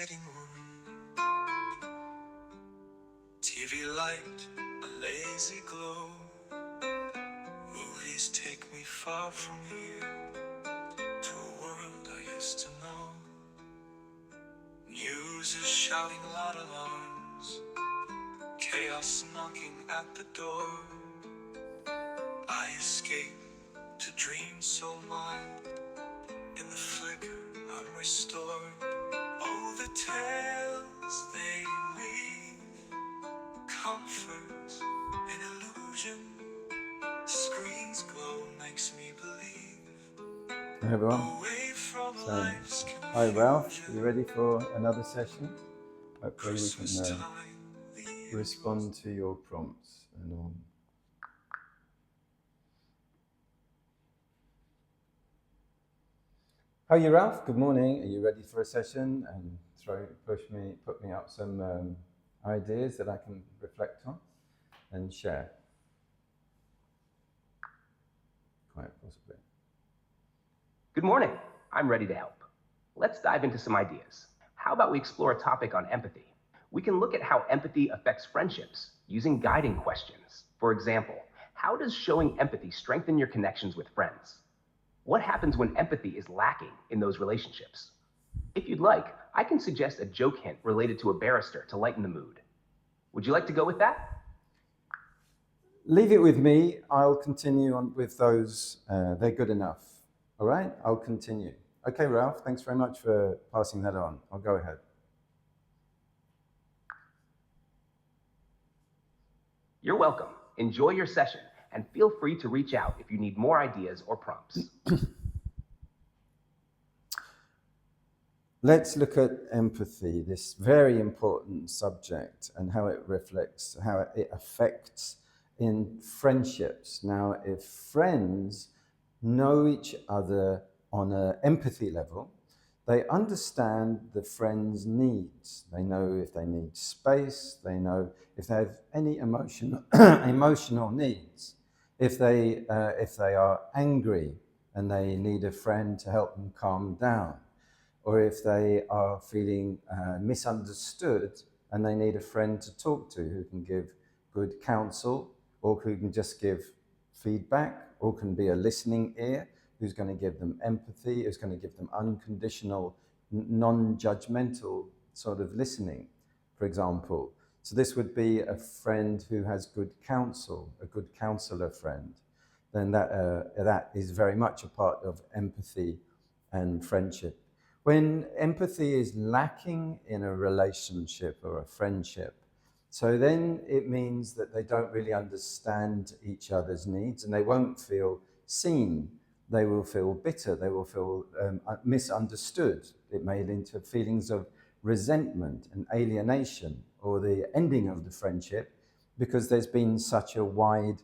sitting room. TV light, a lazy glow. Movies take me far from here, to a world I used to know. News is shouting loud alarms, chaos knocking at the door. I escape to dreams so mild, in the flicker unrestored. Oh, the tales they weave, comfort and illusion. Screens glow makes me believe. Hi everyone. Away from So, life's hi Ralph, confusion. you ready for another session? Hopefully we Christmas can time, the year respond to your prompts and all. How are you, Ralph? Good morning. Are you ready for a session? And put me up some ideas that I can reflect on and share. Quite possibly. Good morning. I'm ready to help. Let's dive into some ideas. How about we explore a topic on empathy? We can look at how empathy affects friendships using guiding questions. For example, how does showing empathy strengthen your connections with friends? What happens when empathy is lacking in those relationships? If you'd like, I can suggest a joke hint related to a barrister to lighten the mood. Would you like to go with that? Leave it with me. I'll continue on with those. They're good enough. All right, I'll continue. Okay, Ralph, thanks very much for passing that on. I'll go ahead. You're welcome. Enjoy your session and feel free to reach out if you need more ideas or prompts. Let's look at empathy, this very important subject, and how it reflects, how it affects in friendships. Now, if friends know each other on an empathy level, they understand the friend's needs. They know if they need space, they know if they have any emotional needs. If they are angry and they need a friend to help them calm down, or if they are feeling misunderstood and they need a friend to talk to who can give good counsel, or who can just give feedback, or can be a listening ear, who's going to give them empathy, who's going to give them unconditional, non-judgmental sort of listening, for example. So this would be a friend who has good counsel, a good counselor friend. Then that is very much a part of empathy and friendship. When empathy is lacking in a relationship or a friendship, so then it means that they don't really understand each other's needs, and they won't feel seen. They will feel bitter. They will feel misunderstood. It may lead to feelings of resentment and alienation, or the ending of the friendship, because there's been such a wide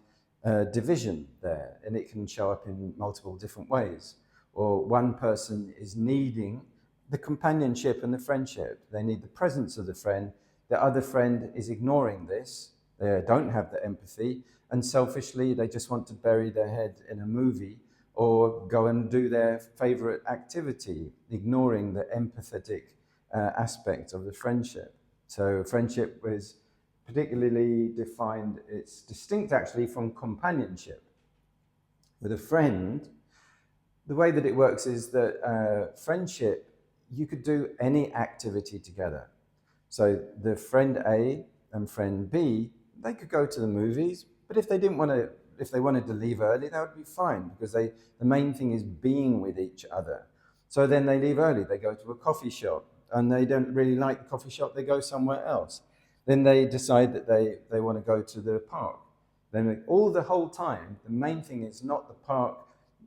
division there, and it can show up in multiple different ways. Or one person is needing the companionship and the friendship. They need the presence of the friend. The other friend is ignoring this. They don't have the empathy, and selfishly they just want to bury their head in a movie or go and do their favorite activity, ignoring the empathetic aspect of the friendship. So friendship is particularly defined, it's distinct actually from companionship. With a friend, the way that it works is that friendship, you could do any activity together. So the friend A and friend B, they could go to the movies, but if they wanted to leave early, that would be fine, because the main thing is being with each other. So then they leave early, they go to a coffee shop, and they don't really like the coffee shop, they go somewhere else. Then they decide that they want to go to the park. Then the whole time, the main thing is not the park,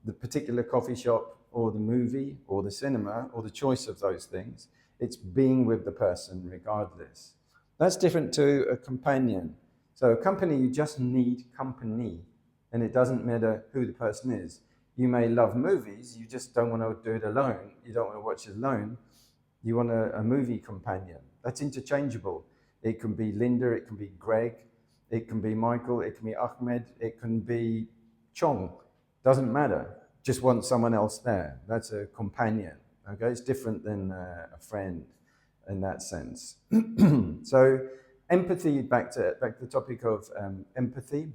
the particular coffee shop, or the movie, or the cinema, or the choice of those things. It's being with the person regardless. That's different to a companion. So a company, you just need company, and it doesn't matter who the person is. You may love movies, you just don't want to do it alone. You don't want to watch it alone. You want a movie companion. That's interchangeable. It can be Linda, it can be Greg, it can be Michael, it can be Ahmed, it can be Chong. Doesn't matter. Just want someone else there. That's a companion. Okay, it's different than a friend. in that sense. So empathy, back to the topic of empathy.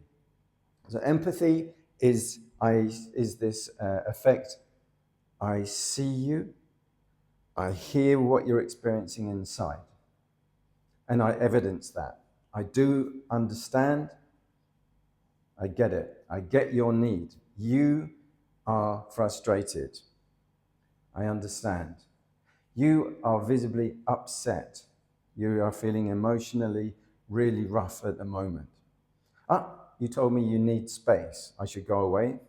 So empathy is this effect. I see you, I hear what you're experiencing inside, and I evidence that. I do understand, I get it, I get your need. You are frustrated, I understand. You are visibly upset. You are feeling emotionally really rough at the moment. You told me you need space. I should go away.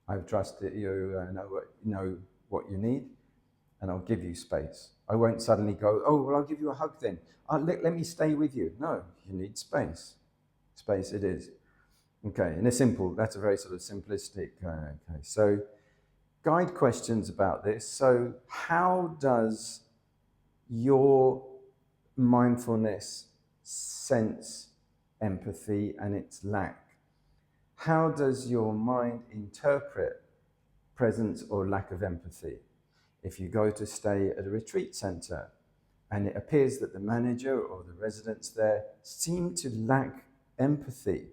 I trust that you know what you need, and I'll give you space. I won't suddenly go, oh, well, I'll give you a hug then. Let me stay with you. No, you need space. Space it is. Okay, and it's simple. That's a very sort of simplistic. Okay, so guide questions about this. So how does your mindfulness sense empathy and its lack? How does your mind interpret presence or lack of empathy? If you go to stay at a retreat center and it appears that the manager or the residents there seem to lack empathy,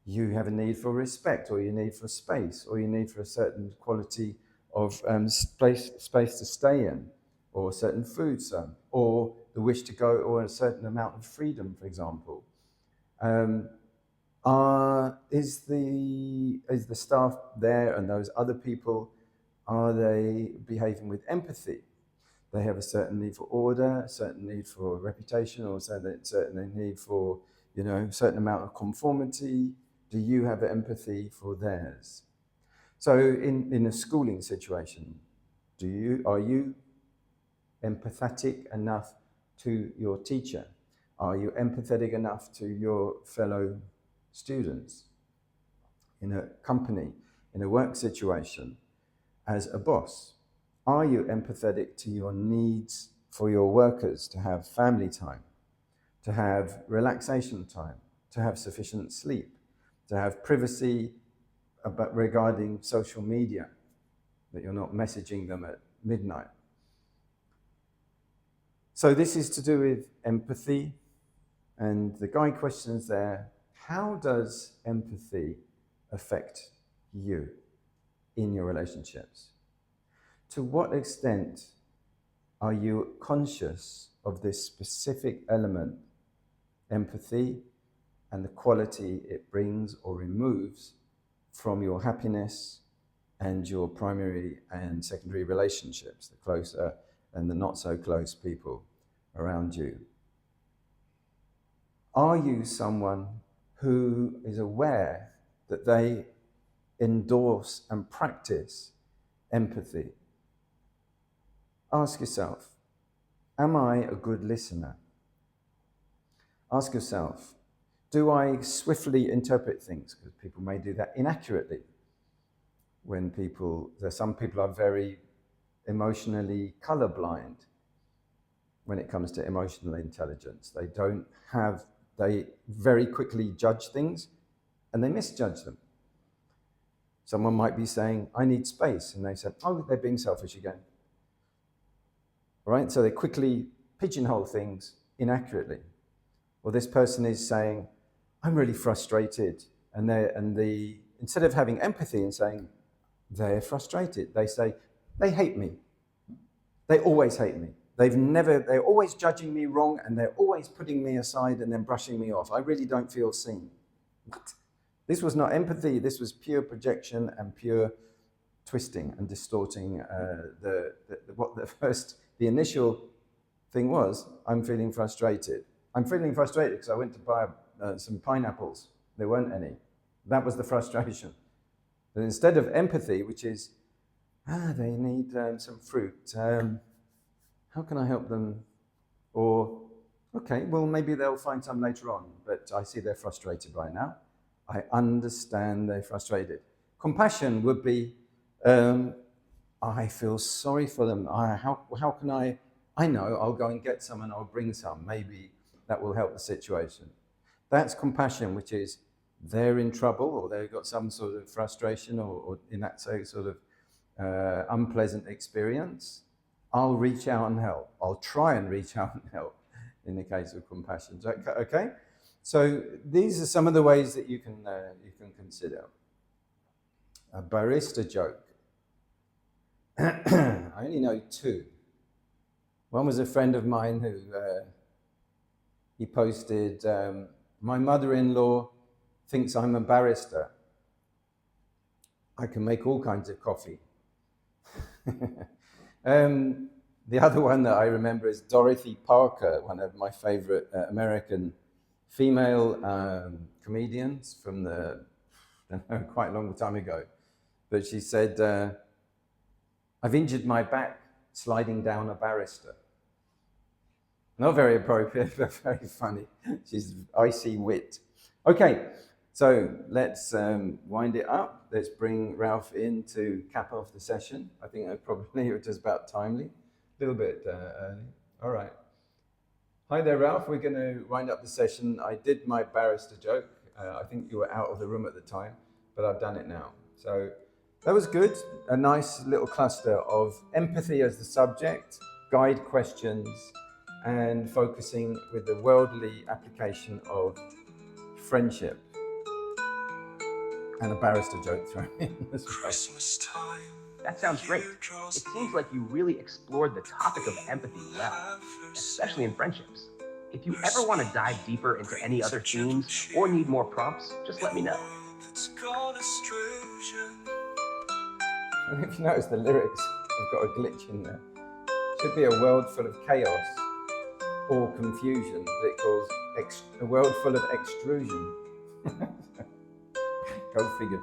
you have a need for respect, or you need for space, or you need for a certain quality of space to stay in, or a certain food zone, or the wish to go, or a certain amount of freedom, for example. Is the staff there and those other people, are they behaving with empathy? They have a certain need for order, a certain need for reputation, or a certain need for, a certain amount of conformity. Do you have empathy for theirs? So in a schooling situation, are you empathetic enough to your teacher? Are you empathetic enough to your fellow students? In a company, in a work situation, as a boss, are you empathetic to your needs for your workers to have family time, to have relaxation time, to have sufficient sleep, to have privacy regarding social media, that you're not messaging them at midnight? So this is to do with empathy, and the guide questions there: how does empathy affect you in your relationships? To what extent are you conscious of this specific element, empathy, and the quality it brings or removes from your happiness and your primary and secondary relationships, the closer and the not so close people around you? Are you someone who is aware that they endorse and practice empathy? Ask yourself, am I a good listener? Ask yourself, do I swiftly interpret things? Because people may do that inaccurately. Some people are very emotionally colorblind when it comes to emotional intelligence. They very quickly judge things and they misjudge them. Someone might be saying, I need space, and they said, oh, they're being selfish again. Right? So they quickly pigeonhole things inaccurately. Or this person is saying, I'm really frustrated, instead of having empathy and saying they're frustrated, they say they hate me. They always hate me. They're always judging me wrong, and they're always putting me aside and then brushing me off. I really don't feel seen. What? This was not empathy. This was pure projection and pure twisting and distorting the initial thing was, I'm feeling frustrated. I'm feeling frustrated because I went to buy some pineapples. There weren't any. That was the frustration. But instead of empathy, which is, they need some fruit. How can I help them? Or, okay, well, maybe they'll find some later on, but I see they're frustrated right now. I understand they're frustrated. Compassion would be, I feel sorry for them. How can I know, I'll go and get some and I'll bring some. Maybe that will help the situation. That's compassion, which is they're in trouble, or they've got some sort of frustration, or in that sort of unpleasant experience. I'll reach out and help. I'll try and reach out and help in the case of compassion. Okay? So these are some of the ways that you can consider. A barrister joke. I only know two. One was a friend of mine who he posted, my mother-in-law thinks I'm a barrister. I can make all kinds of coffee. The other one that I remember is Dorothy Parker, one of my favorite American female comedians from quite a long time ago. But she said, I've injured my back sliding down a barrister. Not very appropriate, but very funny. She's icy wit. Okay, so let's wind it up. Let's bring Ralph in to cap off the session. I think that probably was just about timely. A little bit early. All right. Hi there, Ralph. We're going to wind up the session. I did my barrister joke. I think you were out of the room at the time, but I've done it now. So that was good. A nice little cluster of empathy as the subject, guide questions, and focusing with the worldly application of friendship. And a barrister joke thrown in as well. Christmas time. That sounds great. It seems like you really explored the topic of empathy well, especially in friendships. If you ever want to dive deeper into any other themes or need more prompts, just let me know. And if you notice the lyrics, I've got a glitch in there. Should be a world full of chaos or confusion, but it calls a world full of extrusion. Go figure.